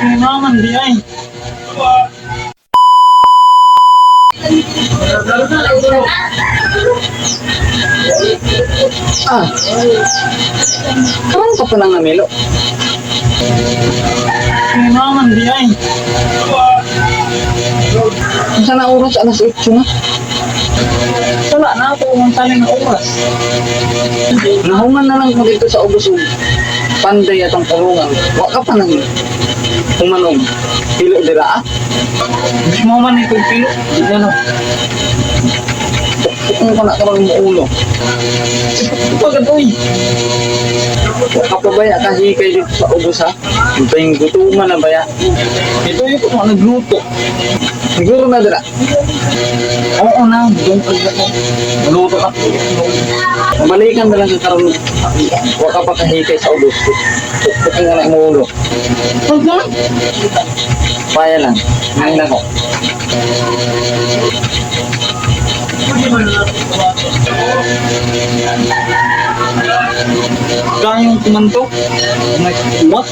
naman di ay. Ah, karon ka pa lang namelo. Naman di ay. Sa na oras alas 8 na. Wala na ako kung tali na oras. Nahungan na lang ko dito sa ubos ug panday atong kulungan. Wa ka pa nang humanog. Pilo dira ah. Hindi mo man ito pilo. Di na lang. Kung ka na karon mo ulo. Pagod uy. Wa ka pa baya kasi kay dito sa ubos ha. Yung gutuman na baya. Ito yung kung nagluto. Siguro na dira. Oo na, doon pag ako. Naluto na. Mabalikan na lang sa karon. Wa ka pa kahikay sa ubos. Kung nga na mo ulo. Huwag na. Paya lang. Ngayon ako. Kaya yung kumanto. Nagkuwat.